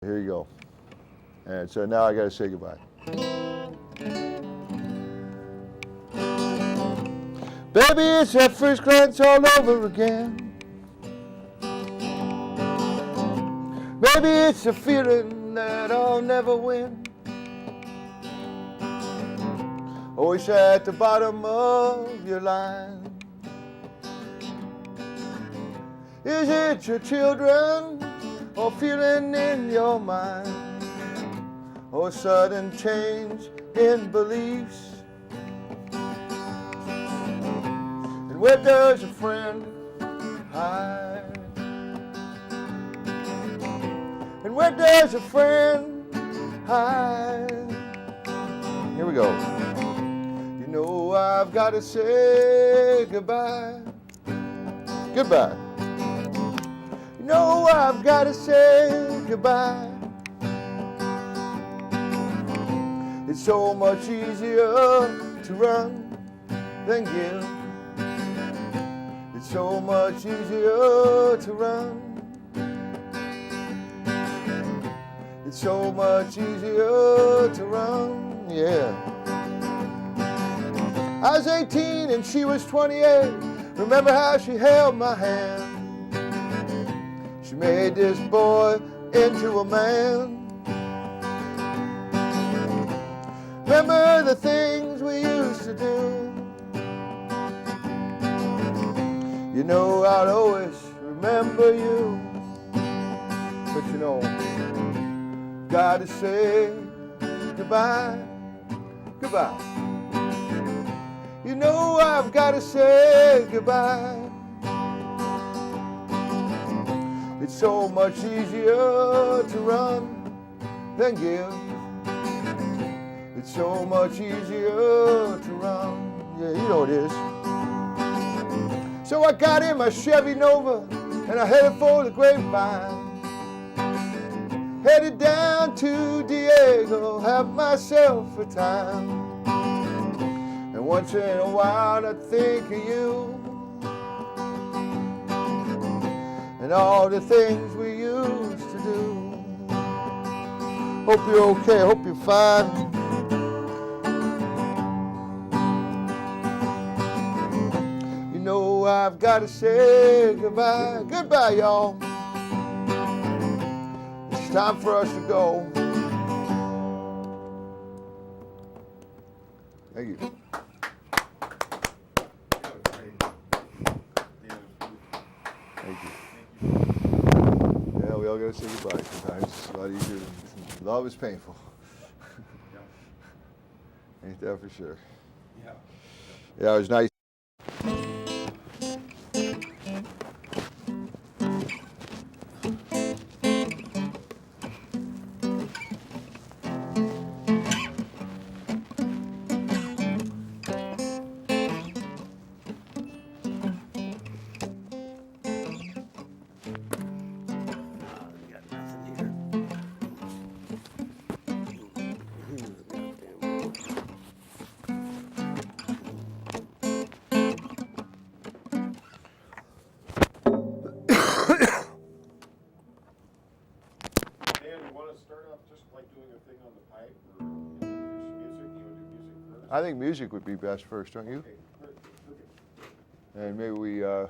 Here you go. And so now I got to say goodbye. Baby, it's that first glance all over again. Maybe it's a feeling that I'll never win. Always at the bottom of your line. Is it your children or feeling in your mind? Or sudden change in beliefs? And where does a friend hide? And where does a friend hide? Here we go. You know I've got to say goodbye. Goodbye. You know I've got to say goodbye. It's so much easier to run than give. It's so much easier to run. It's so much easier to run, yeah. I was 18 and she was 28. Remember how she held my hand? She made this boy into a man. Remember the things we used to do. You know I'll always remember you. But you know, gotta say goodbye, goodbye. You know I've gotta say goodbye. It's so much easier to run than give. It's so much easier to run. Yeah, you know it is. So I got in my Chevy Nova and I headed for the grapevine. Headed down to Diego, have myself a time. And once in a while I think of you and all the things we used to do. Hope you're okay, hope you're fine. You know I've got to say goodbye. Goodbye, y'all. Time for us to go. Thank you. Thank you. Yeah, we all gotta say goodbye sometimes. It's a lot easier. Love is painful. Ain't that for sure? Yeah, it was nice. I think music would be best first, don't you? Okay. And maybe we, Yeah.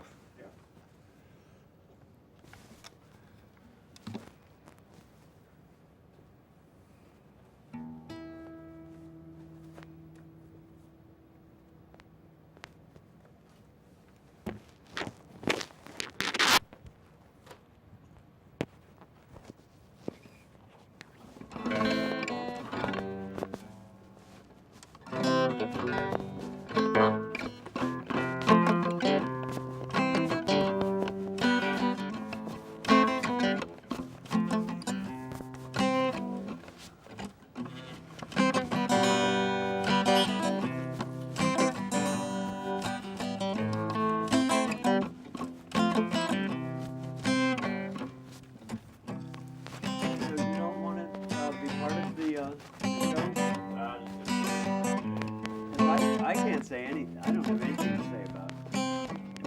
I can't say anything. I don't have anything to say about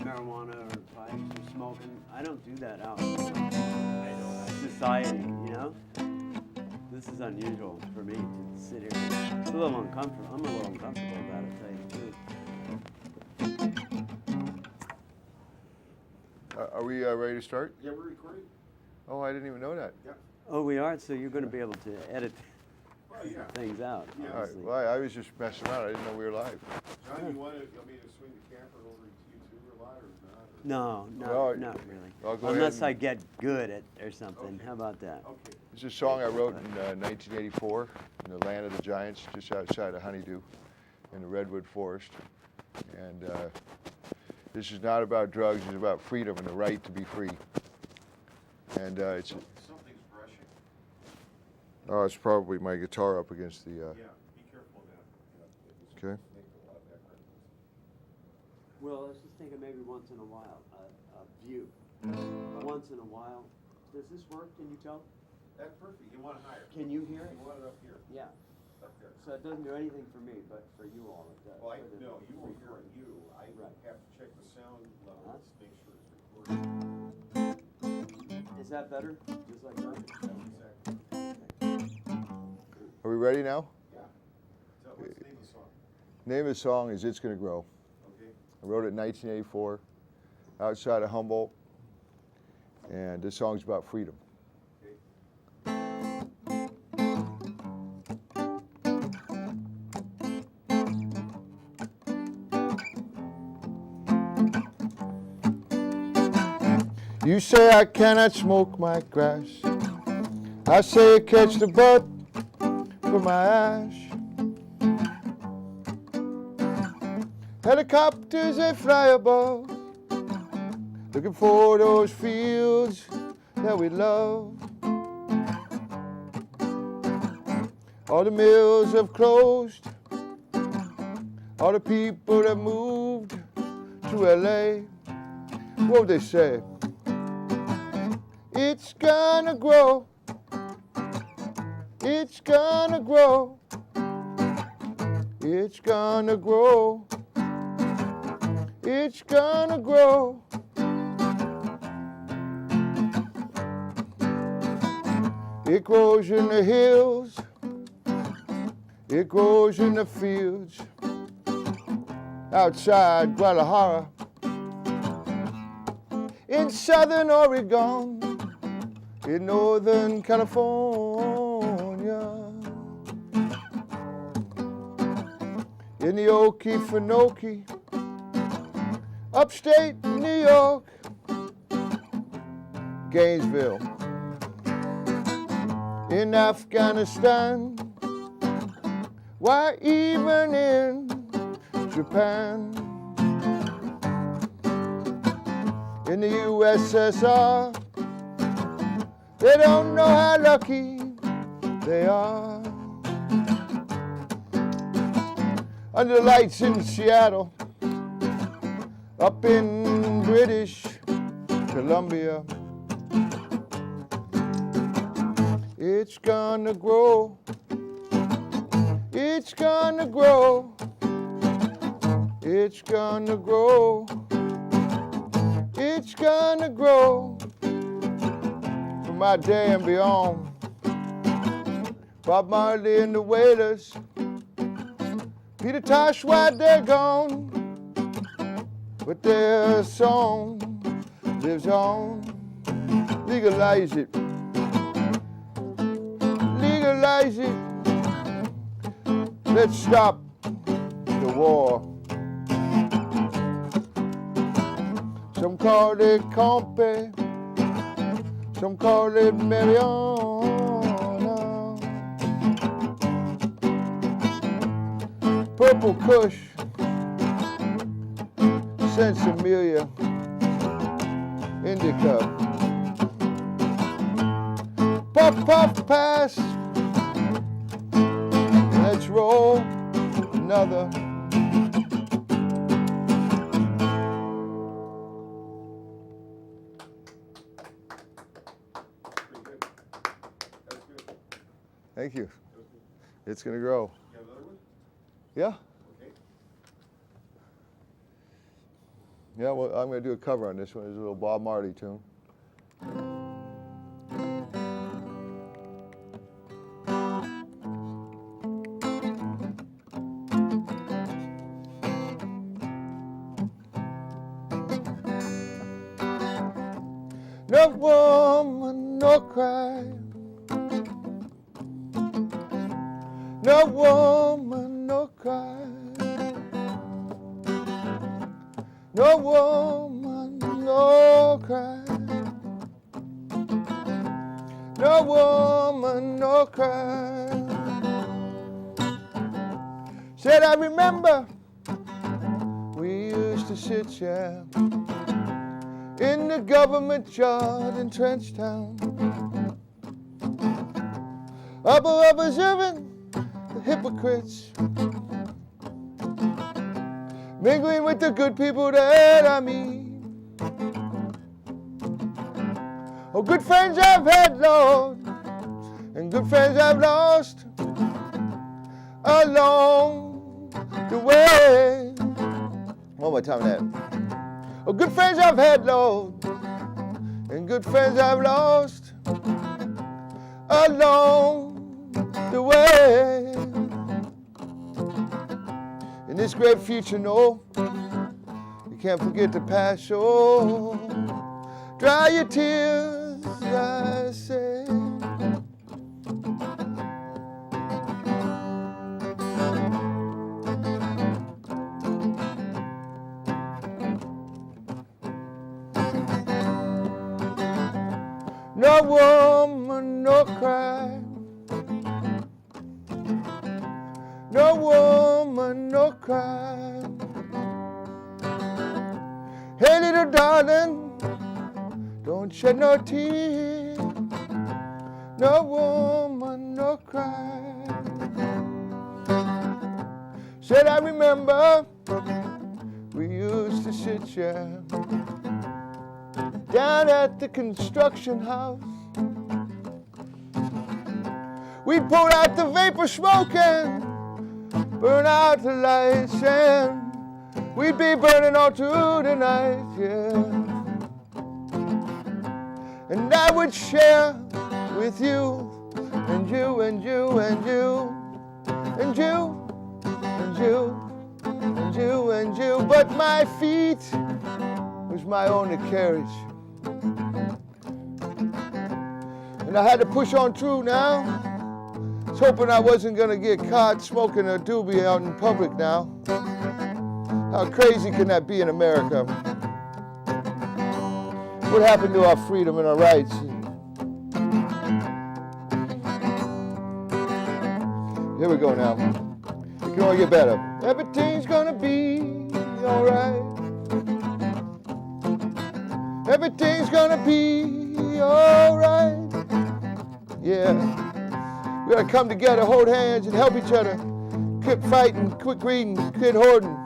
marijuana or pipes or smoking. I don't do that out in society, you know? unusual for me to sit here. It's a little uncomfortable. I'm a little uncomfortable about it, to tell you the truth. Are we ready to start? Yeah, we're recording. Oh, I didn't even know that. Yeah. Oh, we are? So you're going to be able to edit Yeah. things out, Yeah. All right. obviously. Well, I was just messing around. I didn't know we were live. John, you want me to swing the camera over to you too a lot or not? Or? No, Well, not really. I'll go Unless ahead I get good at or something. Okay. How about that? Okay. It's a song I wrote in 1984 in the land of the giants, just outside of Honeydew in the redwood forest. And this is not about drugs. It's about freedom and the right to be free. And it's Something's brushing. it's probably my guitar up against the. Yeah, be careful of that. Yeah, Okay. make a lot of background noise. Well, let's just think of maybe once in a while, a view. Once in a while. Does this work? Can you tell? That's perfect. You want it higher. Can you hear it? You want it up here. Yeah. Up there. So it doesn't do anything for me, but for you all it does. Well, for the no, you were hearing recording. you. I Right. have to check the sound levels, Uh-huh. make sure it's recording. Is that better? Just like that? Exactly. Are we ready now? Yeah. So what's the name of the song? Name of the song is "It's Gonna Grow." Okay. I wrote it in 1984, outside of Humboldt, and this song's about freedom. Okay. You say I cannot smoke my grass. I say catch the bud for my ash. Helicopters, they fly above, looking for those fields that we love. All the mills have closed, all the people that moved to LA. What would they say? It's gonna grow. It's gonna grow. It's gonna grow. It's gonna grow. It grows in the hills. It grows in the fields. Outside Guadalajara. In southern Oregon. In northern California. In the Okefenokee. Upstate New York. Gainesville. In Afghanistan. Why, even in Japan. In the USSR. They don't know how lucky they are. Under the lights in Seattle, up in British Columbia. It's gonna grow. It's gonna grow. It's gonna grow. It's gonna grow. From my day and beyond. Bob Marley and the Wailers. Peter Tosh, why they're gone. But their song lives on. Legalize it. Legalize it. Let's stop the war. Some call it compe. Some call it marijuana. Purple Kush. Sensimilia. Indica. Puff, puff, pass. Let's roll another. Pretty good. That's good. Thank you. It's gonna grow. You got another one? Yeah? Okay. Yeah, well, I'm gonna do a cover on this one. It's a little Bob Marley tune. No woman, no cry. No woman, no cry. No woman, no cry. No woman, no cry. Said I remember we used to sit here in the government yard in Trenchtown, up observing the hypocrites, mingling with the good people that I meet. Oh, good friends I've had, Lord, and good friends I've lost along the way. One more time that. Oh, good friends I've had, Lord, and good friends I've lost along the way. In this great future, no, you can't forget the past, so dry your tears, I say. No woman, no cry. No woman, no cry. Hey, little darling, don't shed no tears. No woman, no cry. Said I remember we used to sit here down at the construction house. We'd pull out the Vape-or-Smoke and burn out the lights, and we'd be burning all through the night, yeah. And I would share with you, and you, and you, and you, and you, and you, and you, and you, but my feet was my only carriage. And I had to push on through now. I was hoping I wasn't gonna get caught smoking a doobie out in public now. How crazy can that be in America? What happened to our freedom and our rights? Here we go now. It can only get better. Everything's gonna be alright. Everything's gonna be alright. Yeah. We gotta come together, hold hands, and help each other. Quit fighting, quit greeding, quit hoarding.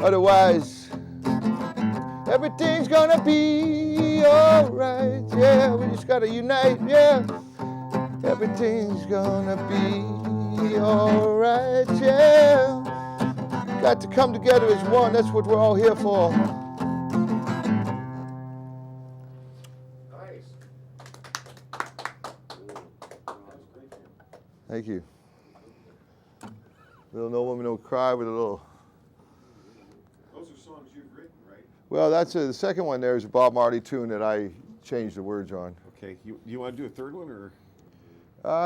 Otherwise, everything's gonna be alright. Yeah, we just gotta unite, yeah. Everything's gonna be alright, yeah. Got to come together as one, that's what we're all here for. Nice. Thank you. Little No Woman, No Cry with a little. Those are songs you've written, right? Well, that's the second one there is a Bob Marley tune that I changed the words on. Okay. You want to do a third one, or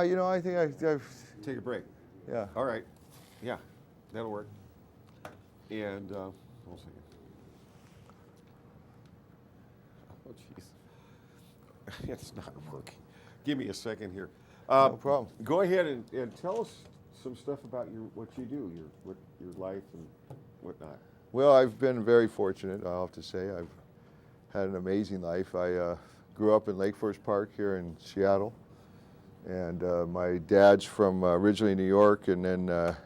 You know, I think I've take a break? yeah. All right. Yeah, that'll work. And, hold on a second. Oh, jeez. It's not working. Give me a second here. No problem. Go ahead and tell us some stuff about what you do, your life and whatnot. Well, I've been very fortunate, I'll have to say. I've had an amazing life. I grew up in Lake Forest Park here in Seattle. And my dad's from originally New York, and then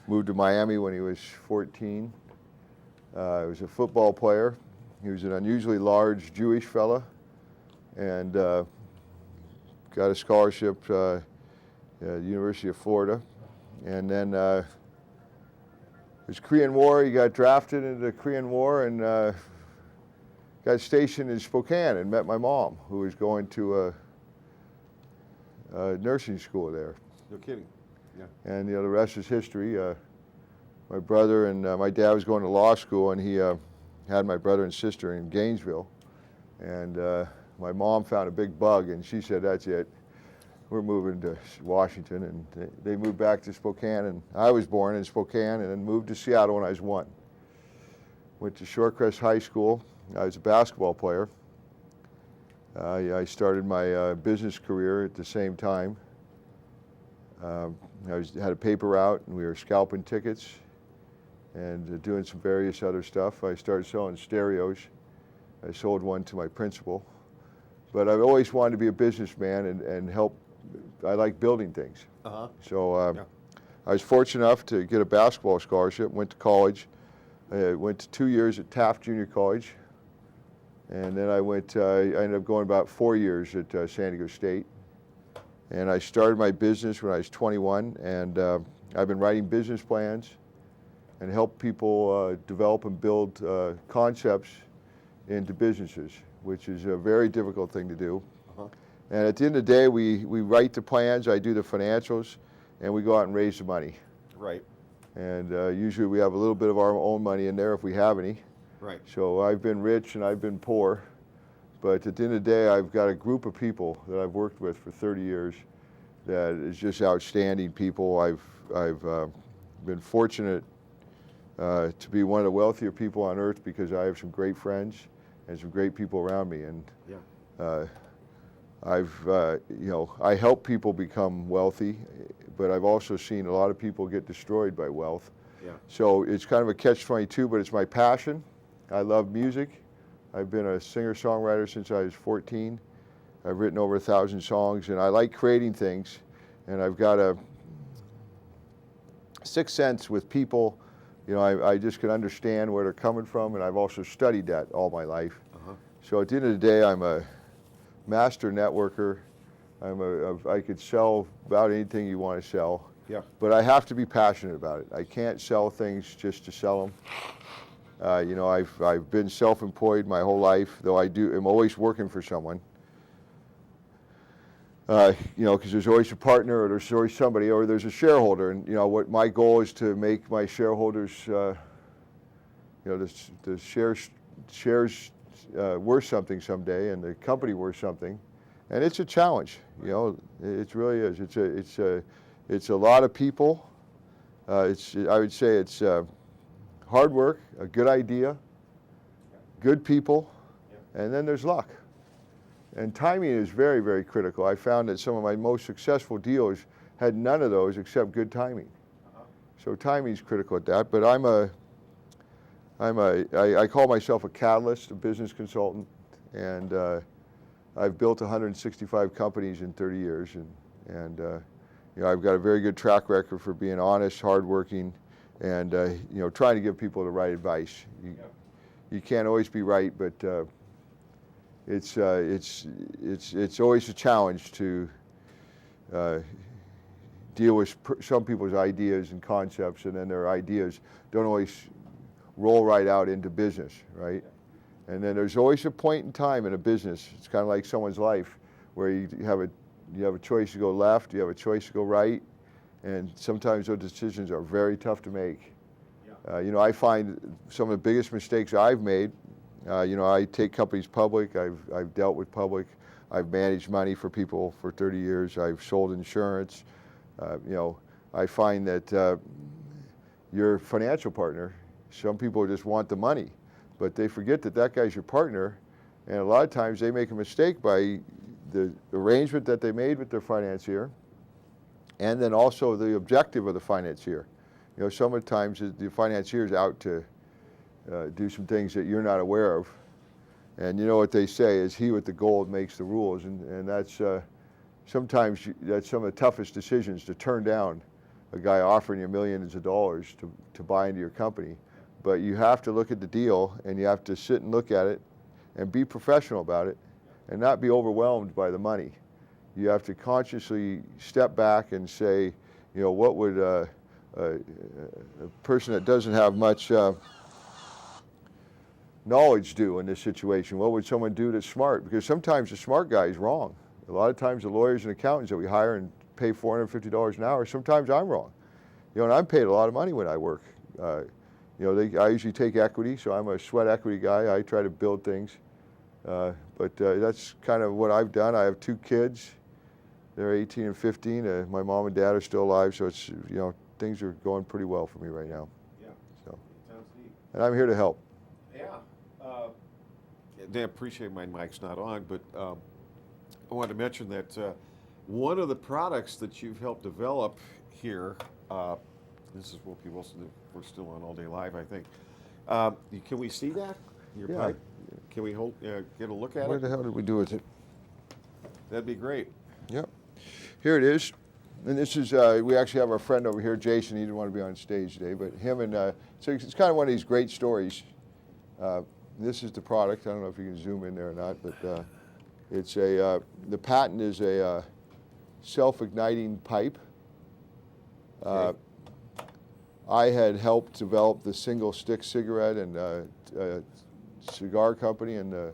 moved to Miami when he was 14. He was a football player. He was an unusually large Jewish fella, and got a scholarship at the University of Florida. And then it was Korean War. He got drafted into the Korean War and got stationed in Spokane and met my mom, who was going to nursing school there. No kidding. Yeah. And the rest is history. My brother and my dad was going to law school, and he had my brother and sister in Gainesville, and my mom found a big bug, and she said, "That's it. We're moving to Washington," and they moved back to Spokane, and I was born in Spokane and then moved to Seattle when I was 1. Went to Shorecrest High School. I was a basketball player. I started my business career at the same time. Had a paper route, and we were scalping tickets and doing some various other stuff. I started selling stereos. I sold one to my principal. But I've always wanted to be a businessman and help. I like building things. So Yeah. I was fortunate enough to get a basketball scholarship, went to college. I went to 2 years at Taft Junior College. And then I ended up going about 4 years at San Diego State. And I started my business when I was 21, and I've been writing business plans and help people develop and build concepts into businesses, which is a very difficult thing to do. And at the end of the day, we write the plans, I do the financials, and we go out and raise the money. Right. And usually we have a little bit of our own money in there if we have any. Right. So I've been rich and I've been poor, but at the end of the day, I've got a group of people that I've worked with for 30 years that is just outstanding people. I've been fortunate to be one of the wealthier people on earth because I have some great friends and some great people around me. And Yeah. I help people become wealthy, but I've also seen a lot of people get destroyed by wealth. Yeah. So it's kind of a catch-22, but it's my passion. I love music. I've been a singer-songwriter since I was 14. I've written over 1,000 songs, and I like creating things. And I've got a sixth sense with people. You know, I just can understand where they're coming from, and I've also studied that all my life. So at the end of the day, I'm a master networker. I could sell about anything you want to sell. Yeah. But I have to be passionate about it. I can't sell things just to sell them. I've been self-employed my whole life, though I'm always working for someone. Because there's always a partner, or there's always somebody, or there's a shareholder. And what my goal is to make my shareholders, the shares worth something someday, and the company worth something. And it's a challenge. It really is. It's a lot of people. I would say it's hard work, a good idea, good people, and then there's luck. And timing is very, very critical. I found that some of my most successful deals had none of those except good timing. So timing is critical at that. But I call myself a catalyst, a business consultant, and I've built 165 companies in 30 years, and I've got a very good track record for being honest, hardworking, and trying to give people the right advice. You can't always be right, but it's always a challenge to deal with some people's ideas and concepts, and then their ideas don't always roll right out into business, right? And then there's always a point in time in a business. It's kind of like someone's life, where you have a choice to go left, you have a choice to go right, and sometimes those decisions are very tough to make. I find some of the biggest mistakes I've made. I take companies public. I've dealt with public. I've managed money for people for 30 years. I've sold insurance. I find that your financial partner, some people just want the money, but they forget that guy's your partner, and a lot of times they make a mistake by the arrangement that they made with their financier, and then also the objective of the financier. Sometimes the financier is out to do some things that you're not aware of, and what they say is, he with the gold makes the rules, and that's sometimes that's some of the toughest decisions, to turn down a guy offering you millions of dollars to buy into your company. But you have to look at the deal, and you have to sit and look at it and be professional about it and not be overwhelmed by the money. You have to consciously step back and say, what would a person that doesn't have much knowledge do in this situation? What would someone do that's smart? Because sometimes the smart guy is wrong. A lot of times the lawyers and accountants that we hire and pay $450 an hour, sometimes I'm wrong. And I'm paid a lot of money when I work. you know, I usually take equity, so I'm a sweat equity guy. I try to build things. But that's kind of what I've done. I have 2 kids. They're 18 and 15. My mom and dad are still alive, so it's, you know, things are going pretty well for me right now. Yeah. So, Sounds neat. and I'm here to help. Yeah. Dan, appreciate my mic's not on, but I wanted to mention that one of the products that you've helped develop here, this is WillPWilson. We're still on AllDayLive, I think. Can we see that? Your Yeah. pipe? Can we get a look at What it? the hell did we do with it? That'd be great. Yep. Here it is. And this is, we actually have our friend over here, Jason. He didn't want to be on stage today, but him and, so it's kind of one of these great stories. This is the product. I don't know if you can zoom in there or not, but it's a, the patent is a self-igniting pipe. Okay. I had helped develop the single stick cigarette and cigar company in the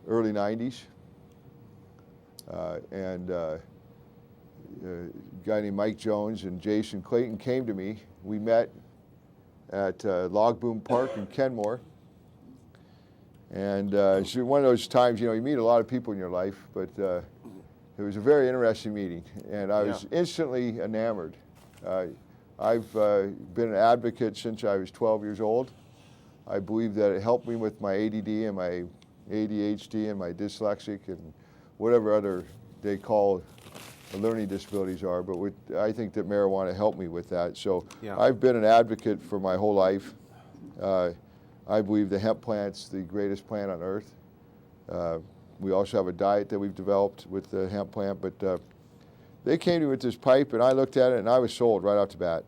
early 90s. A guy named Mike Jones and Jason Clayton came to me. We met at Log Boom Park in Kenmore. And it's one of those times, you know, you meet a lot of people in your life, but it was a very interesting meeting. And I was instantly enamored. I've been an advocate since I was 12 years old. I believe that it helped me with my ADD and my ADHD and my dyslexic and whatever other they call the learning disabilities are, but I think that marijuana helped me with that. So I've been an advocate for my whole life. I believe the hemp plant's the greatest plant on earth. We also have a diet that we've developed with the hemp plant, but they came to me with this pipe and I looked at it and I was sold right off the bat.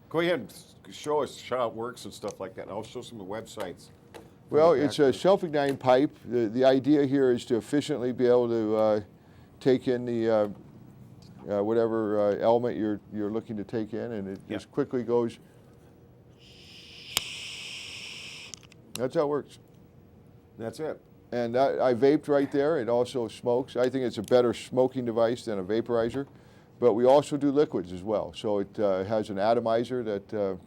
Go ahead and show us how it works and stuff like that. And I'll show some of the websites. Well, it's a self-igniting pipe. The idea here is to efficiently be able to take in the whatever element you're looking to take in, and it just quickly goes. That's how it works. That's it. And I vaped right there. It also smokes. I think it's a better smoking device than a vaporizer. But we also do liquids as well. So it has an atomizer that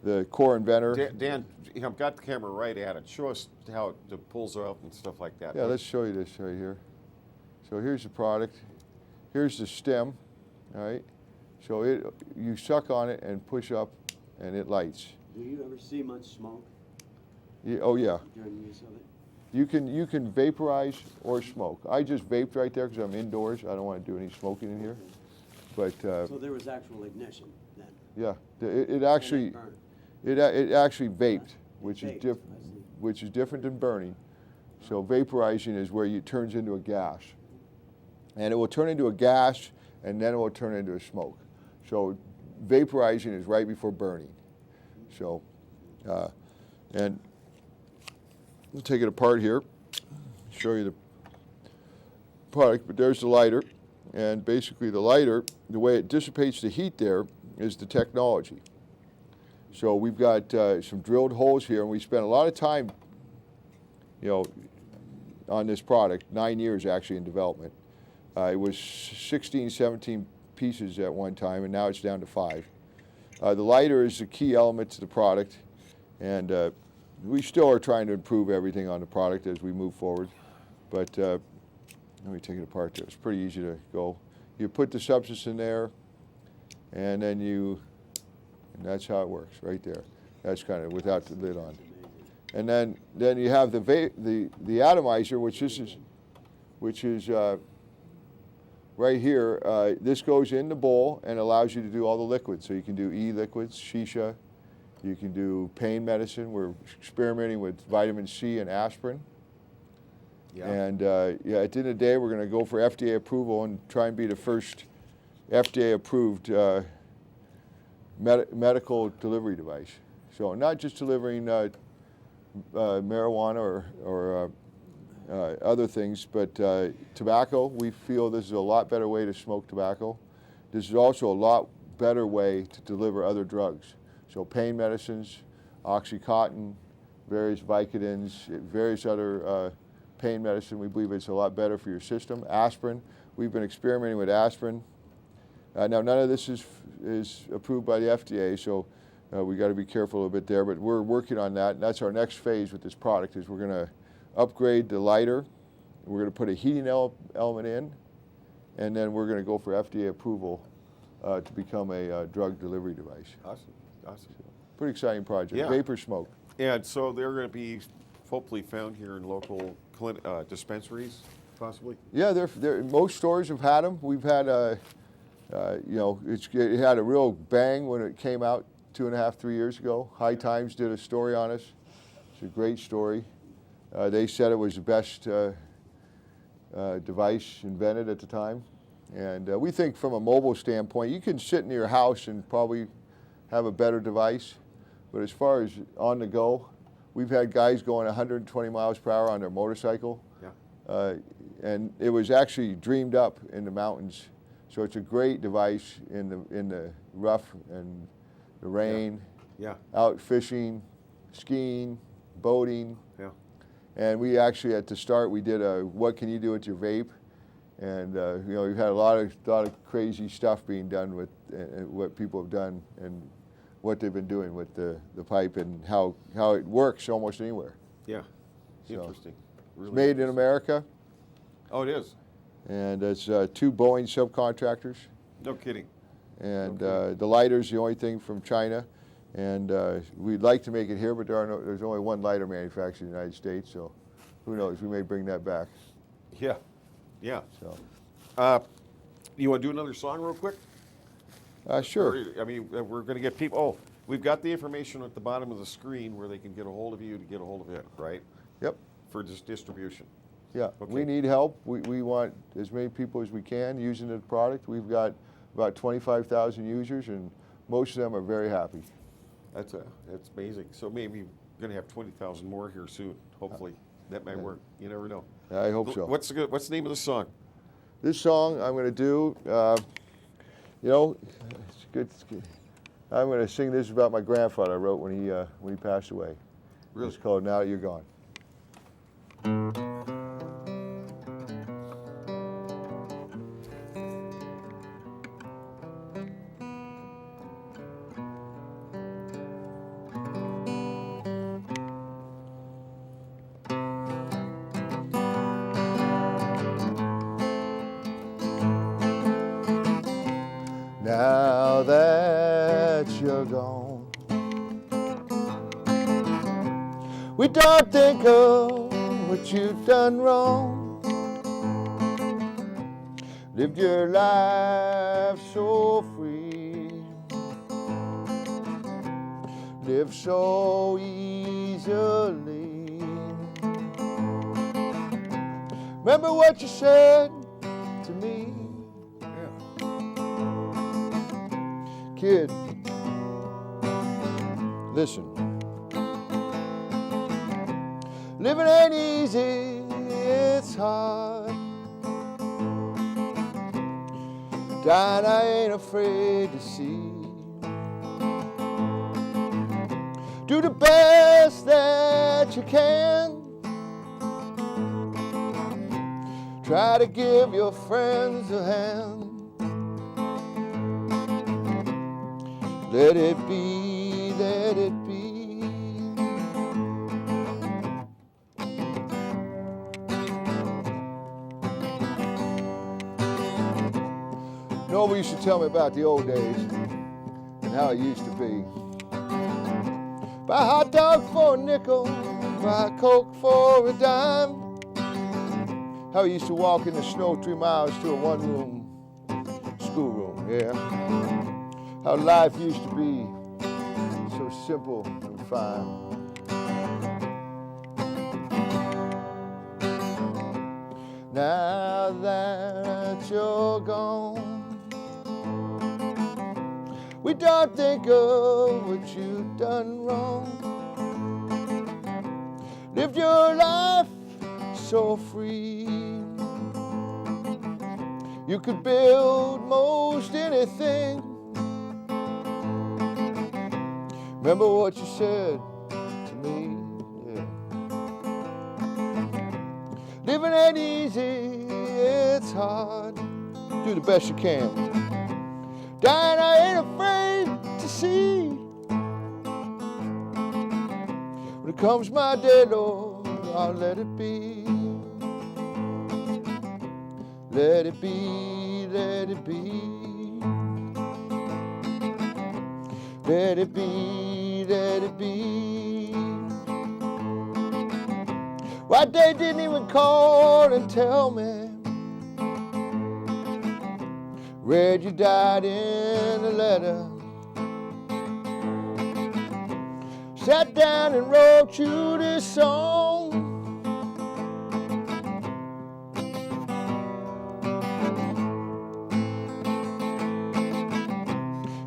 the core inventor. Dan, I've got the camera right at it. Show us how it pulls out and stuff like that. Yeah, let's show you this right here. So here's the product. Here's the stem, all right? So you suck on it and push up, and it lights. Do you ever see much smoke Oh yeah. during use of it? You can vaporize or smoke. I just vaped right there because I'm indoors. I don't want to do any smoking in here. But So there was actual ignition then? yeah, it actually burned. it actually vaped, which Vaped, is I see. which is different than burning. So vaporizing is where it turns into a gas, and it will turn into a gas, and then it will turn into a smoke. So vaporizing is right before burning. So and we'll take it apart here, show you the product, but there's the lighter. And basically the lighter, the way it dissipates the heat there is the technology. So we've got some drilled holes here, and we spent a lot of time, you know, on this product, 9 years actually in development. It was 16, 17 pieces at one time, and now it's down to 5. The lighter is the key element to the product, and we still are trying to improve everything on the product as we move forward. But let me take it apart there. It's pretty easy to go. You put the substance in there, and then and that's how it works right there. That's kind of without the lid on. And then you have the atomizer, which is right here. This goes in the bowl and allows you to do all the liquids. So you can do e-liquids, shisha. You can do pain medicine. We're experimenting with vitamin C and aspirin. Yeah. And at the end of the day, we're going to go for FDA approval and try and be the first FDA-approved medical delivery device. So not just delivering marijuana or other things, but tobacco. We feel this is a lot better way to smoke tobacco. This is also a lot better way to deliver other drugs. So pain medicines, Oxycontin, various Vicodins, various other pain medicine. We believe it's a lot better for your system. Aspirin, we've been experimenting with aspirin. Now none of this is approved by the FDA, so we got to be careful a little bit there, but we're working on that. And that's our next phase with this product is we're going to upgrade the lighter. We're going to put a heating element in, and then we're going to go for FDA approval to become a drug delivery device. Awesome, awesome. So, pretty exciting project. Yeah. Vape-or-Smoke. And so they're going to be hopefully found here in local dispensaries, possibly? Yeah, most stores have had them. We've had, you know, it had a real bang when it came out 2.5, 3 years ago. High Times did a story on us. It's a great story. They said it was the best device invented at the time. And we think from a mobile standpoint, you can sit in your house and probably have a better device. But as far as on the go, we've had guys going 120 miles per hour on their motorcycle. Yeah. And it was actually dreamed up in the mountains. So it's a great device in the rough and the rain, Yeah. out fishing, skiing, boating. Yeah. And we actually, at the start, we did a what can you do with your vape? And you know, we've had a lot of crazy stuff being done with what people have done and what they've been doing with the pipe and how it works almost anywhere. Yeah. So, Interesting. Really it's made in interesting. America, Oh, it is? and it's 2 Boeing subcontractors. No kidding. And Okay. the lighter's the only thing from China. And we'd like to make it here, but there's only one lighter manufactured in the United States, so who knows, we may bring that back. Yeah. Yeah. So, You want to do another song real quick? sure. I mean, we're going to get people. Oh, we've got the information at the bottom of the screen where they can get a hold of you to get a hold of it, right? Yep. For distribution. Yeah, Okay. we need help. We want as many people as we can using the product. We've got about 25,000 users, and most of them are very happy. That's amazing. So maybe we're going to have 20,000 more here soon. Hopefully, that might work. You never know. I hope so. What's the name of the song? This song I'm going to do, you know, it's good. I'm going to sing this about my grandfather I wrote when he passed away. Really? It's called Now That You're Gone. Now that you're gone, we don't think of what you've done wrong. Lived your life so free, lived so easily. Remember what you said to me? Kid, listen. Living ain't easy, it's hard. Dying I ain't afraid to see. Do the best that you can. Try to give your friends a hand. Let it be, let it be. Nobody used to tell me about the old days and how it used to be. Buy a hot dog for a nickel, buy a Coke for a dime. How I used to walk in the snow 3 miles to a one-room schoolroom, yeah. How life used to be so simple and fine. Now that you're gone, we don't think of what you've done wrong. Lived your life so free. You could build most anything. Remember what you said to me? Yeah. Living ain't easy, it's hard. Do the best you can. Dying I ain't afraid to see. When it comes my day, Lord, I'll let it be. Let it be, let it be. Let it be, let it be. Why they didn't even call and tell me. Read you died in a letter. Sat down and wrote you this song.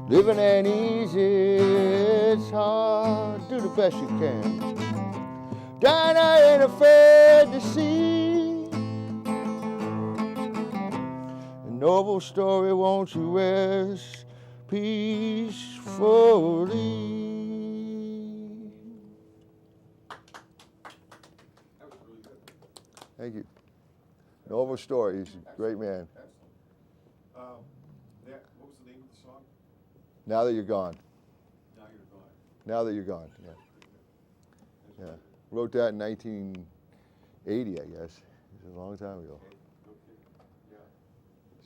Living ain't easy, it's hard. Do the best you can. Dying I ain't afraid to see. A noble story, won't you rest peacefully? That was really good. Thank you. Noble story, he's a great man. Excellent. What was the name of the song? Now that you're gone. Now You're Gone. Now that you're gone, yeah. Yeah. Wrote that in 1980, I guess. It was a long time ago. Okay. Yeah.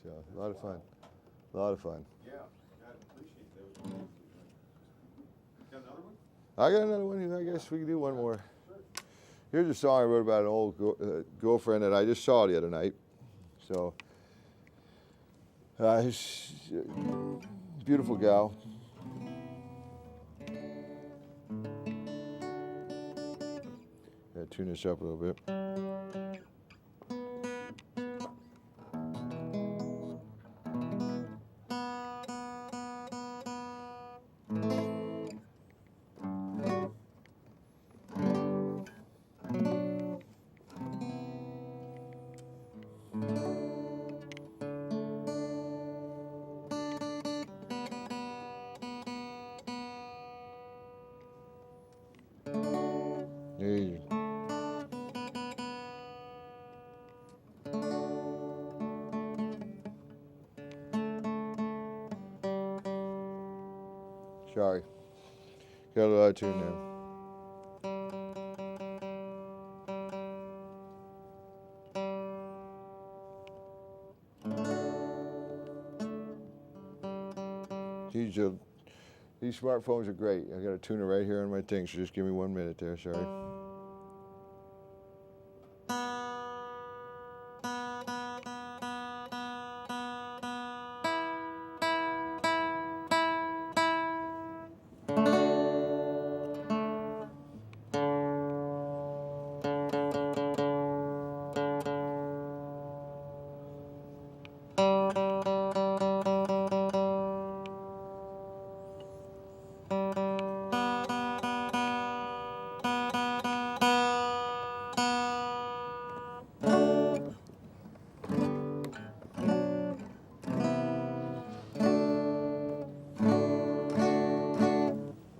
So, a lot of fun. A lot of fun. Yeah. I appreciate that. Got another one? I got another one. I guess we can do one more. Here's a song I wrote about an old girlfriend that I just saw the other night. So, she's a beautiful gal. Gotta tune this up a little bit. There you go. Sorry. Got a lot of tune now. These smartphones are great. I got a tuner right here on my thing, so just give me 1 minute there, sorry.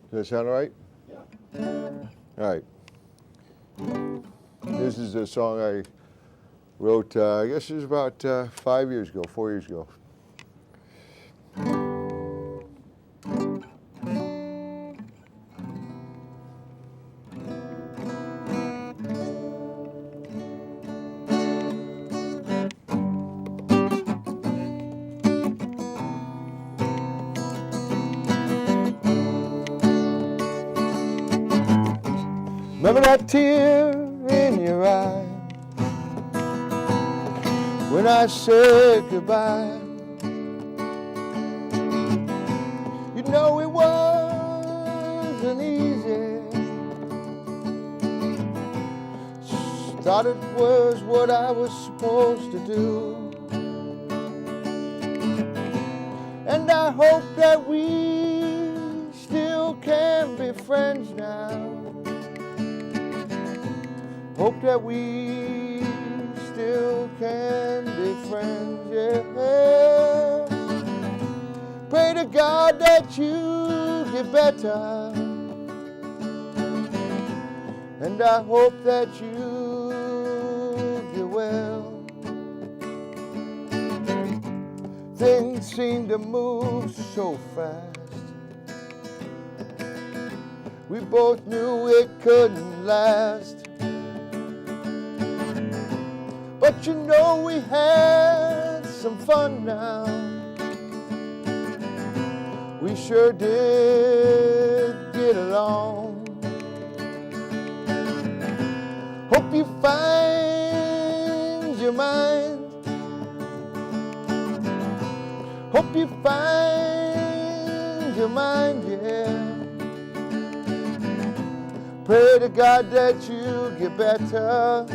Does that sound all right? Yeah. All right. This is a song I wrote, I guess it was about 4 years ago. Remember that tear in your eye when I said goodbye? You know it wasn't easy. Thought it was what I was supposed to do. And I hope that we still can be friends now. Hope that we still can be friends, yeah. Pray to God that you get better. And I hope that you get well. Things seem to move so fast. We both knew it couldn't last. But you know we had some fun now. We sure did get along. Hope you find your mind. Hope you find your mind, yeah. Pray to God that you get better.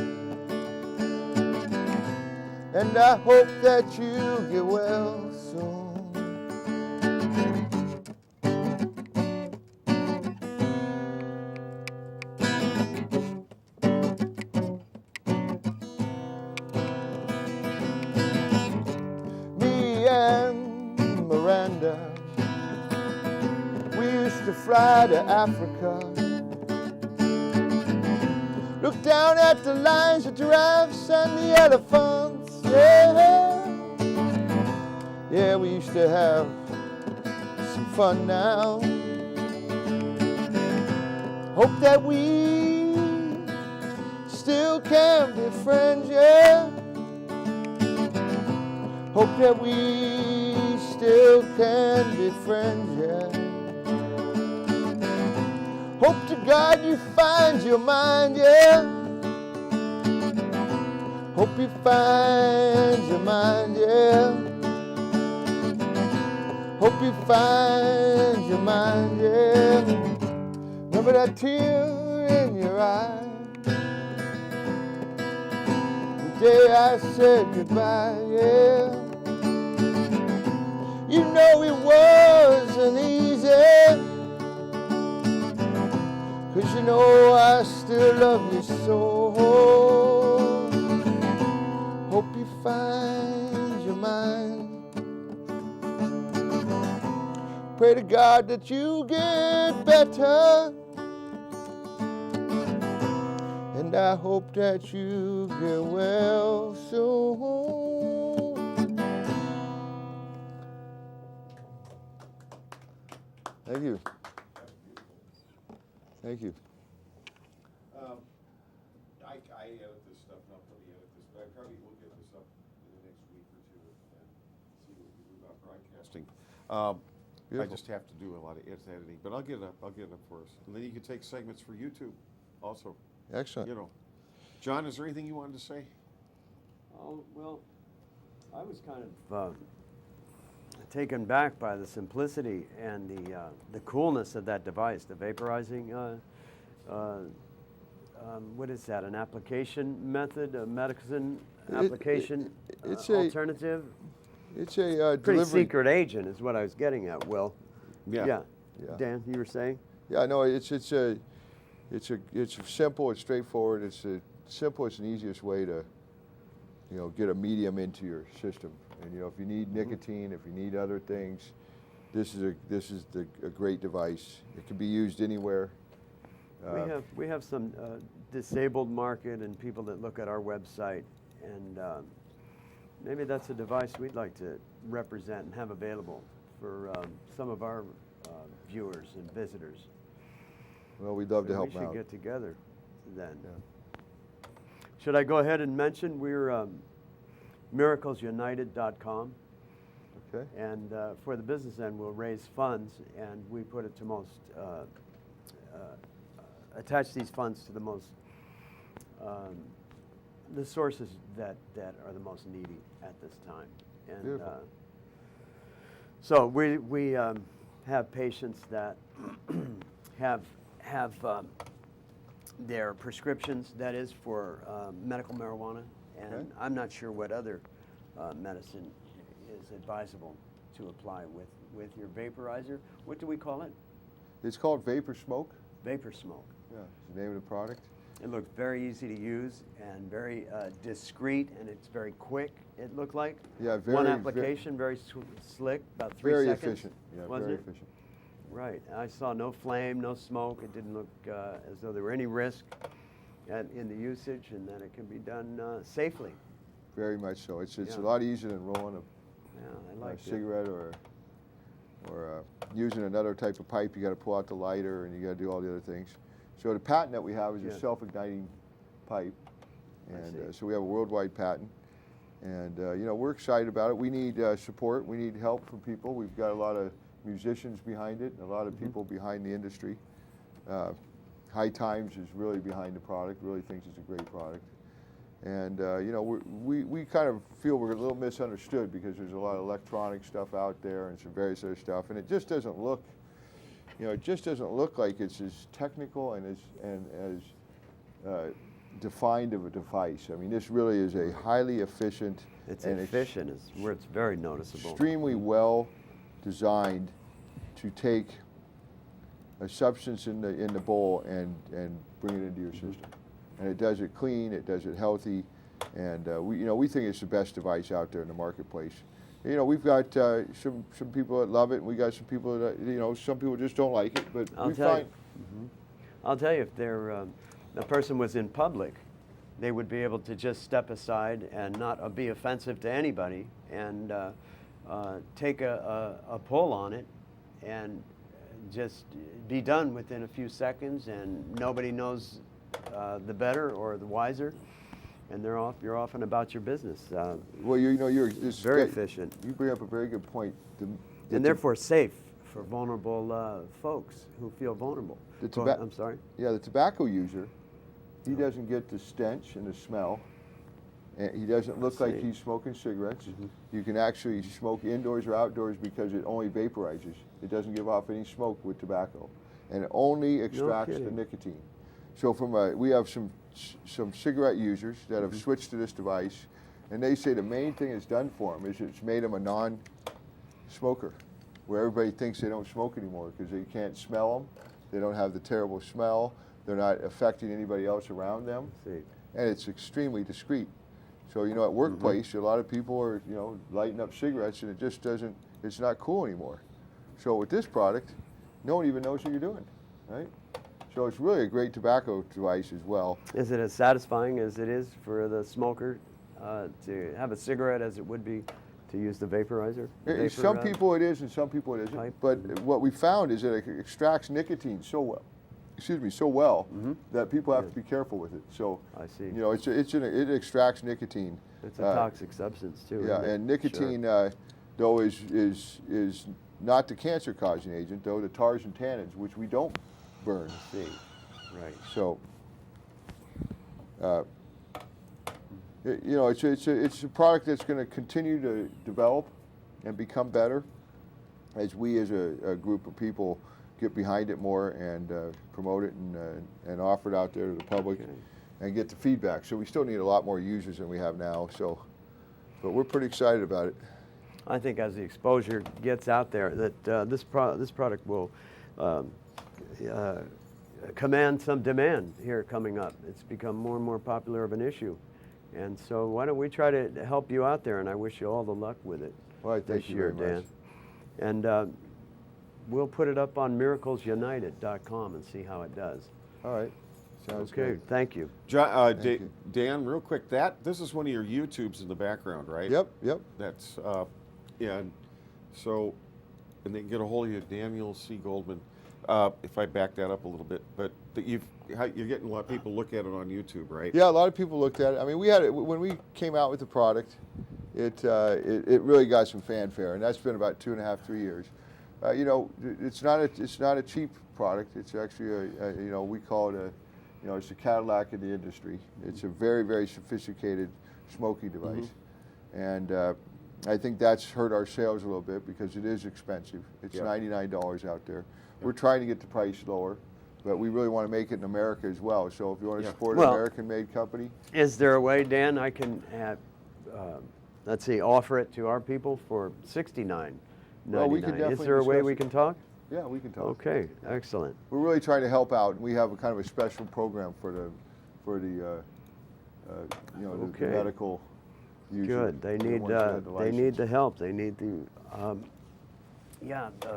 And I hope that you get well soon. Me and Miranda, we used to fly to Africa. Look down at the lions, the giraffes, and the elephants. Yeah, yeah, we used to have some fun now. Hope that we still can be friends, yeah. Hope that we still can be friends, yeah. Hope to God you find your mind, yeah. Hope you find your mind, yeah. Hope you find your mind, yeah. Remember that tear in your eye, the day I said goodbye, yeah. You know it wasn't easy, 'cause you know I still love you so. Hope you find your mind. Pray to God that you get better. And I hope that you get well soon. Thank you. Thank you. I edit this stuff, not really edit this, but I probably will get this up in the next week or two and see what we do about broadcasting. I just have to do a lot of editing, but I'll get it up. I'll get it up for us, and then you can take segments for YouTube, also. Excellent. You know, John, is there anything you wanted to say? Oh, well, I was kind of taken back by the simplicity and the coolness of that device, the vaporizing. What is that? An application method, a medicine application it's alternative? It's a Pretty delivery. secret agent is what I was getting at, Will. Yeah. Yeah. Yeah. Dan, you were saying? Yeah, no, it's simple, it's straightforward, it's the simplest and easiest way to, get a medium into your system. And if you need nicotine, if you need other things, this is a great device. It can be used anywhere. We have some disabled market and people that look at our website, and maybe that's a device we'd like to represent and have available for some of our viewers and visitors. Well, we'd love to help We should out. get together then. Yeah. Should I go ahead and mention we're miraclesunited.com, Okay. and for the business end we'll raise funds, and we put it to most attach these funds to the most the sources that are the most needy at this time. And Beautiful. so we have patients that have their prescriptions, that is, for medical marijuana, and Okay. I'm not sure what other medicine is advisable to apply with your vaporizer. What do we call it? It's called Vape-or-Smoke. Vape-or-Smoke. Yeah, it's the name of the product. It looks very easy to use and very discreet, and it's very quick, it looked like. Yeah, One very, application, very slick, about 3 Very seconds. efficient. Yeah, wasn't very it? efficient. Right. I saw no flame, no smoke. It didn't look as though there were any risk in the usage, and that it can be done safely. Very much so. It's Yeah. a lot easier than rolling Yeah, I a like it. cigarette or using another type of pipe, you got to pull out the lighter and you got to do all the other things. So the patent that we have is a self-igniting pipe, and so we have a worldwide patent. And you know, we're excited about it. We need support. We need help from people. We've got a lot of musicians behind it, and a lot of people behind the industry. High Times is really behind the product. Really thinks it's a great product. And you know, we kind of feel we're a little misunderstood because there's a lot of electronic stuff out there and some various other stuff, and it just doesn't look, you know, it just doesn't look like it's as technical and as defined of a device. I mean, this really is a highly efficient. It's efficient is where it's very noticeable. Extremely well designed to take a substance in the bowl and bring it into your system. And it does it clean, it does it healthy, and we think it's the best device out there in the marketplace. You know, we've got some people that love it, and we got some people that, you know, some people just don't like it, but I'll tell you, if the person was in public, they would be able to just step aside and not be offensive to anybody, and take a pull on it, and just be done within a few seconds, and nobody knows the better or the wiser, and you're off and about your business. Well, you know, it's very efficient. You bring up a very good point. And therefore safe for vulnerable folks who feel vulnerable. I'm sorry? Yeah, the tobacco user, he doesn't get the stench and the smell. And he doesn't look like he's smoking cigarettes. You can actually smoke indoors or outdoors because it only vaporizes. It doesn't give off any smoke with tobacco. And it only extracts the nicotine. So we have some cigarette users that have switched to this device, and they say the main thing it's done for them is it's made them a non-smoker, where everybody thinks they don't smoke anymore because they can't smell them, they don't have the terrible smell, they're not affecting anybody else around them, and it's extremely discreet. So, you know, at workplace, a lot of people are, you know, lighting up cigarettes, and it just doesn't, it's not cool anymore. So with this product, no one even knows what you're doing, right? So it's really a great tobacco device as well. Is it as satisfying as it is for the smoker to have a cigarette as it would be to use the vaporizer? Some people it is, and some people it isn't. Type? But what we found is that it extracts nicotine so well, that people have to be careful with it. So I see. You know, it extracts nicotine. It's a toxic substance too. Yeah, and nicotine, though, is not the cancer-causing agent, though the tars and tannins, which we don't burn. I see. Right. So, you know, it's a product that's going to continue to develop and become better as we, as a group of people, get behind it more and promote it and offer it out there to the public and get the feedback. So we still need a lot more users than we have now. So, but we're pretty excited about it. I think as the exposure gets out there, that this product will command some demand here coming up. It's become more and more popular of an issue, and so why don't we try to help you out there? And I wish you all the luck with it this year, Dan. And we'll put it up on miraclesunited.com and see how it does. All right. Sounds okay. good. Thank you. John, Dan, real quick, this is one of your YouTubes in the background, right? Yep. That's yeah. And so, and they can get a hold of you, Dan-C-Goldman. If I back that up a little bit, but you're getting a lot of people look at it on YouTube, right? Yeah, a lot of people looked at it. I mean, we had it when we came out with the product. It really got some fanfare, and that's been about 2.5, 3 years. You know, it's not a cheap product. It's actually you know, we call it it's a Cadillac of the industry. It's a very, very sophisticated smoking device, and I think that's hurt our sales a little bit because it is expensive. It's $99 out there. We're trying to get the price lower, but we really want to make it in America as well. So if you want to support an American-made company. Is there a way, Dan, I can offer it to our people for $69.99? Well, we could definitely Is there a way we can talk? Yeah, we can talk. Okay, excellent. We're really trying to help out. We have a kind of a special program for the medical user. Good. They need the help. They need the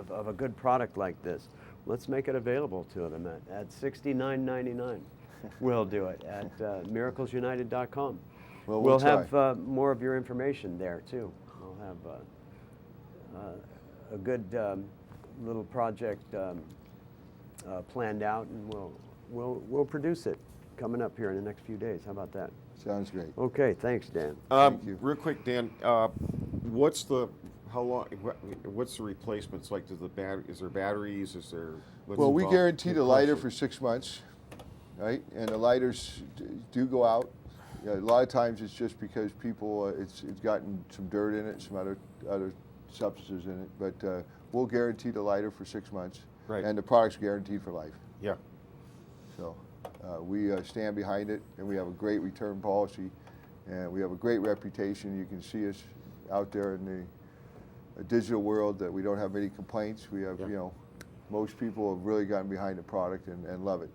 of a good product like this. Let's make it available to them at $69.99. We'll do it at miraclesunited.com. Well, we'll have more of your information there too. We'll have a good little project planned out, and we'll produce it coming up here in the next few days. How about that? Sounds great. Okay, thanks, Dan. Thank you. Real quick, Dan, what's the replacements like? Is there batteries? Is there? Well, we guarantee the lighter for 6 months, right? And the lighters do go out. Yeah, a lot of times it's just because people it's gotten some dirt in it, some other substances in it. But we'll guarantee the lighter for 6 months, right? And the product's guaranteed for life. Yeah. So we stand behind it, and we have a great return policy, and we have a great reputation. You can see us out there in the digital world that we don't have many complaints. We have, most people have really gotten behind the product and love it.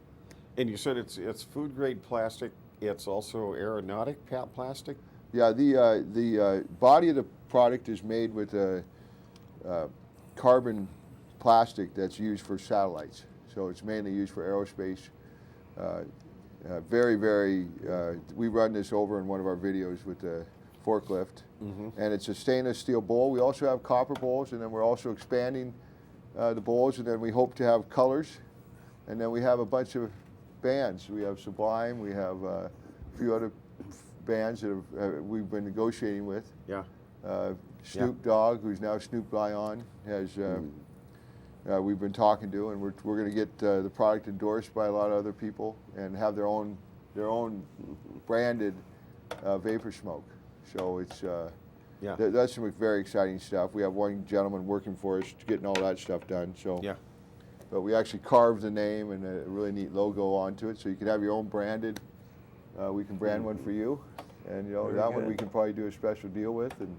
And you said it's food grade plastic. It's also aeronautic plastic. Yeah, the body of the product is made with a carbon plastic that's used for satellites. So it's mainly used for aerospace. We run this over in one of our videos with the forklift. Mm-hmm. And it's a stainless steel bowl. We also have copper bowls, and then we're also expanding the bowls, and then we hope to have colors. And then we have a bunch of bands. We have Sublime, we have a few other bands that we've been negotiating with. Yeah. Snoop Dogg, who's now Snoop Lion, has we've been talking to, and we're going to get the product endorsed by a lot of other people and have their own branded Vape-or-Smoke. So it's that's some very exciting stuff. We have one gentleman working for us getting all that stuff done. So yeah. But we actually carved the name and a really neat logo onto it, so you can have your own branded. We can brand one for you, and that one we can probably do a special deal with, and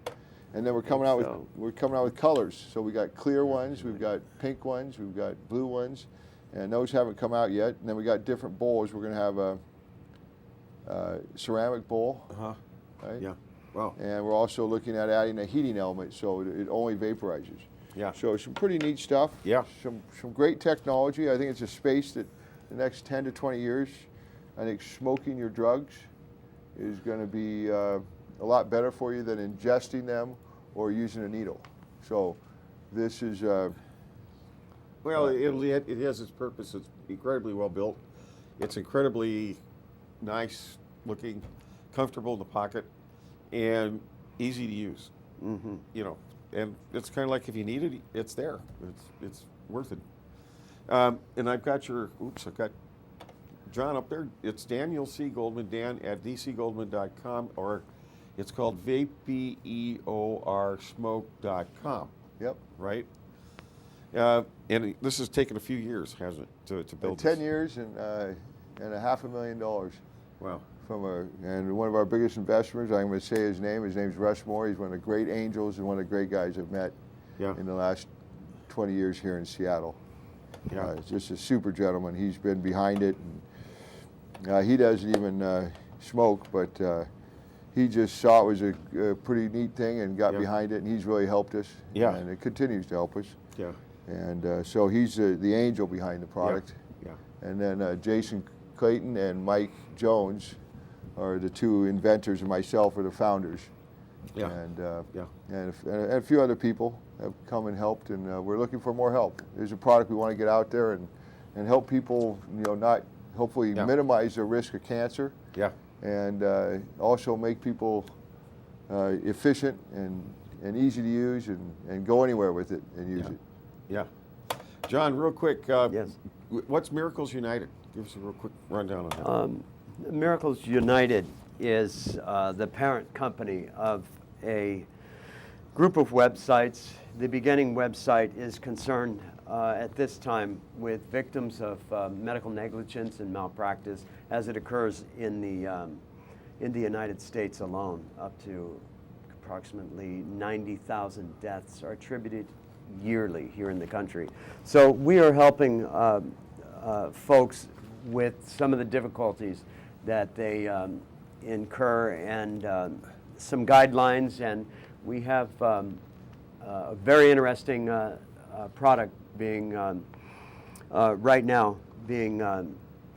then we're coming out with colors. So we got clear ones, we've got pink ones, we've got blue ones, and those haven't come out yet. And then we got different bowls. We're going to have a ceramic bowl, right? Yeah. Wow. And we're also looking at adding a heating element, so it only vaporizes. Yeah. So some pretty neat stuff. Yeah. Some great technology. I think it's a space that the next 10 to 20 years, I think smoking your drugs is going to be a lot better for you than ingesting them or using a needle. So this is... well, it has its purpose. It's incredibly well built. It's incredibly nice looking, comfortable in the pocket, and easy to use. Mm-hmm. And it's kind of like if you need it, it's there. It's worth it. And I've got I've got John up there. It's Daniel C. Goldman, Dan at DCGoldman.com, or it's called Vape-or-Smoke.com. Yep. Right? And this has taken a few years, hasn't it, to build 10 years and $500,000. Wow. And one of our biggest investors, I'm going to say his name. His name's Russ Moore. He's one of the great angels and one of the great guys I've met in the last 20 years here in Seattle. Yeah. Just a super gentleman. He's been behind it. And, he doesn't even smoke, but he just saw it was a pretty neat thing and got behind it, and he's really helped us. Yeah. And it continues to help us. Yeah. And so he's the angel behind the product. Yeah. And then Jason Clayton and Mike Jones are the two inventors, and myself are the founders. Yeah. And a few other people have come and helped, and we're looking for more help. There's a product we want to get out there and help people, not hopefully minimize their risk of cancer. Yeah. And also make people efficient and easy to use and go anywhere with it and use it. Yeah. John, real quick, Yes. What's Miracles United? Give us a real quick rundown on that. Miracles United is the parent company of a group of websites. The beginning website is concerned at this time with victims of medical negligence and malpractice as it occurs in the United States alone. Up to approximately 90,000 deaths are attributed yearly here in the country. So we are helping folks with some of the difficulties that they incur and some guidelines, and we have a very interesting product being right now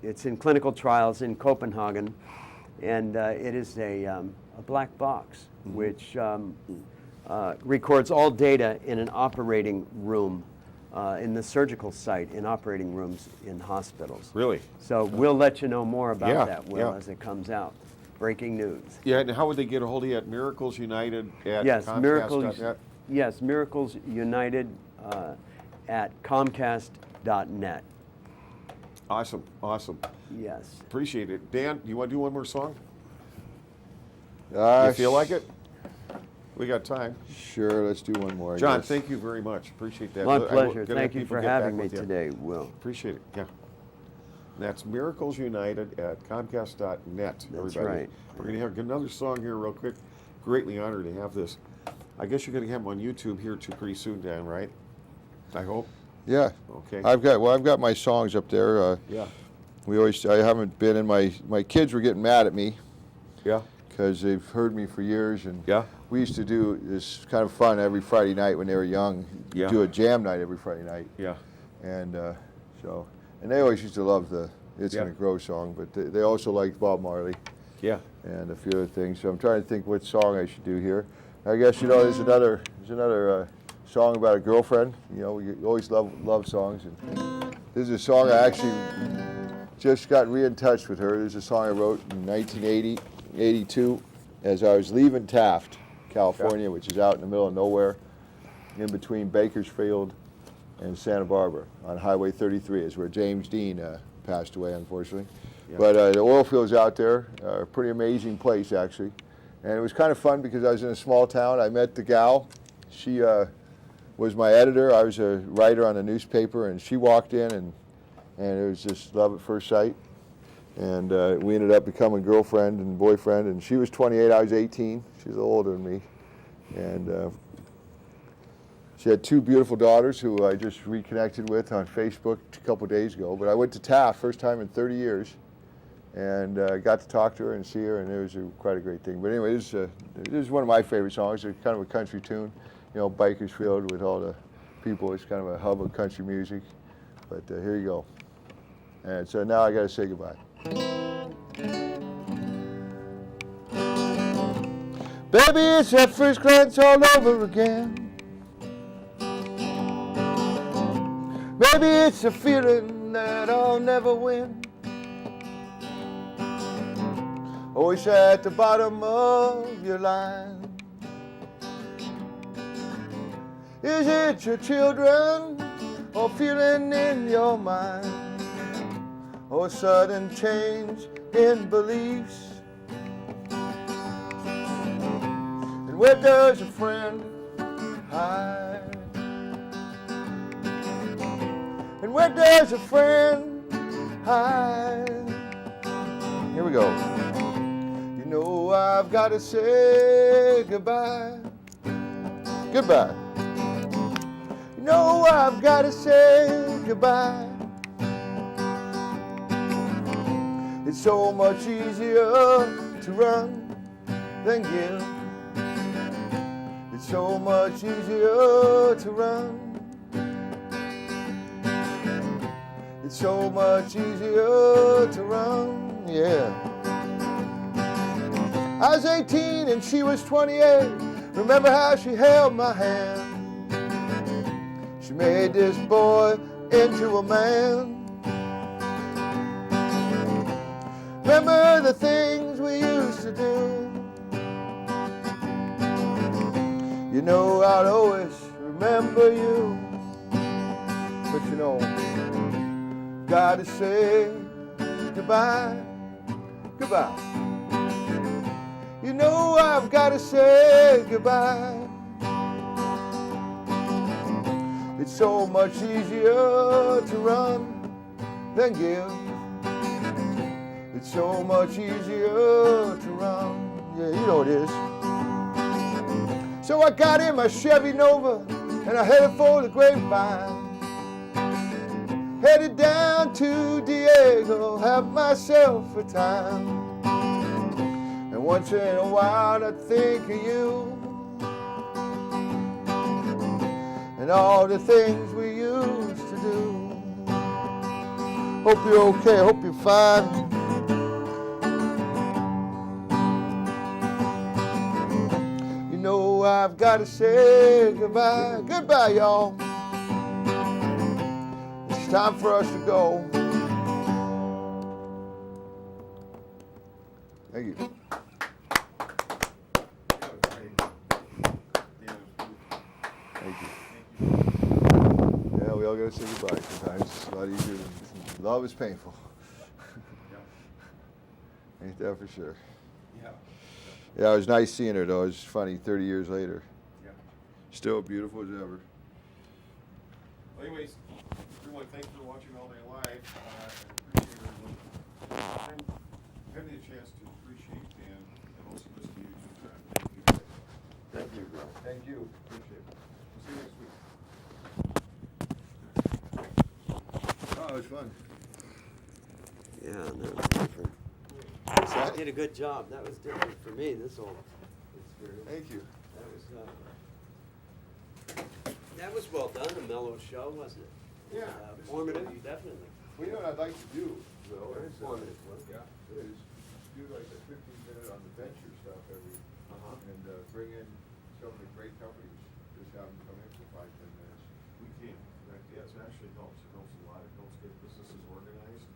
it's in clinical trials in Copenhagen, and it is a black box which records all data in an operating room, in the surgical site, in operating rooms in hospitals. Really? So we'll let you know more about Yeah, that, Will, yeah. as it comes out. Breaking news. Yeah, and how would they get a hold of you at Miracles United at Yes, Comcast.net? Yes, Miracles United at Comcast.net. Awesome, awesome. Yes. Appreciate it. Dan, you want to do one more song? Uh, You feel like it? We got time. Sure, let's do one more. I John, guess. thank you very much. Appreciate that. My I will- pleasure. gonna Thank have you people for get back having me with you. today, Will. Appreciate it. Yeah. That's Miracles United at Comcast.net. That's everybody. right. We're going to have another song here real quick. Greatly honored to have this. I guess you're going to have them on YouTube here too pretty soon, Dan, right? I hope. Yeah. Okay. I've got my songs up there. Yeah. I haven't been in my kids were getting mad at me Yeah. because they've heard me for years, and Yeah. we used to do this kind of fun every Friday night when they were young. Yeah. Do a jam night every Friday night, Yeah. and and they always used to love the "It's Yeah. Gonna Grow" song, but they also liked Bob Marley Yeah. and a few other things. So I'm trying to think what song I should do here. I guess there's another song about a girlfriend. We always love songs, and this is a song I actually just got in touch with her. This is a song I wrote in 1982 as I was leaving Taft, California, which is out in the middle of nowhere, in between Bakersfield and Santa Barbara on Highway 33. Is where James Dean passed away, unfortunately. Yeah. But the oil fields out there are a pretty amazing place, actually. And it was kind of fun because I was in a small town. I met the gal. She was my editor. I was a writer on a newspaper, and she walked in, and it was just love at first sight. And we ended up becoming girlfriend and boyfriend. And she was 28, I was 18. She's a little older than me. And she had two beautiful daughters who I just reconnected with on Facebook a couple days ago. But I went to Taft, first time in 30 years, and got to talk to her and see her, and it was quite a great thing. But anyway, this is one of my favorite songs. It's kind of a country tune, Bakersfield with all the people. It's kind of a hub of country music. But here you go. And so now I got to say goodbye. Baby, it's that first glance all over again. Maybe it's a feeling that I'll never win. Always at the bottom of your line. Is it your children or feeling in your mind? Or a sudden change in beliefs? And where does a friend hide? And where does a friend hide? Here we go. I've got to say goodbye. Goodbye. I've got to say goodbye. It's so much easier to run than give. It's so much easier to run. It's so much easier to run, yeah. I was 18 and she was 28. Remember how she held my hand? She made this boy into a man. Remember the things we used to do? I'd always remember you. But gotta say goodbye, goodbye. I've gotta say goodbye. It's so much easier to run than give. It's so much easiir to run. Yeah, you know it is. So I got in my Chevy Nova and I headed for the Grapevine. Headed down to Diego, have myself a time. And once in a while I think of you and all the things we used to do. Hope you're okay, hope you're fine. I've got to say goodbye. Goodbye, y'all. It's time for us to go. Thank you. Thank you. Yeah, we all got to say goodbye sometimes. It's a lot easier than love is painful. Ain't that for sure? Yeah, it was nice seeing her, though. It was funny, 30 years later. Yeah. Still beautiful as ever. Well, anyways, everyone, thanks for watching All Day Live. I appreciate everyone. Having a chance to appreciate Dan and also listen to you. Thank you. Thank you, bro. Thank you. Appreciate it. We'll see you next week. Oh, it was fun. Yeah, that was different. What's You that? did a good job. That was different for me, this whole experience. Thank you. That was well done, a mellow show, wasn't it? Yeah. Formative, definitely. Well, you know what I'd like to do, though, Very is, informative, wasn't it? yeah, is do like a 15-minute on the venture stuff every, and bring in some of the great companies, just have them come in for 5-10 minutes. We can. Yes, it actually helps. It helps a lot. It helps get businesses organized.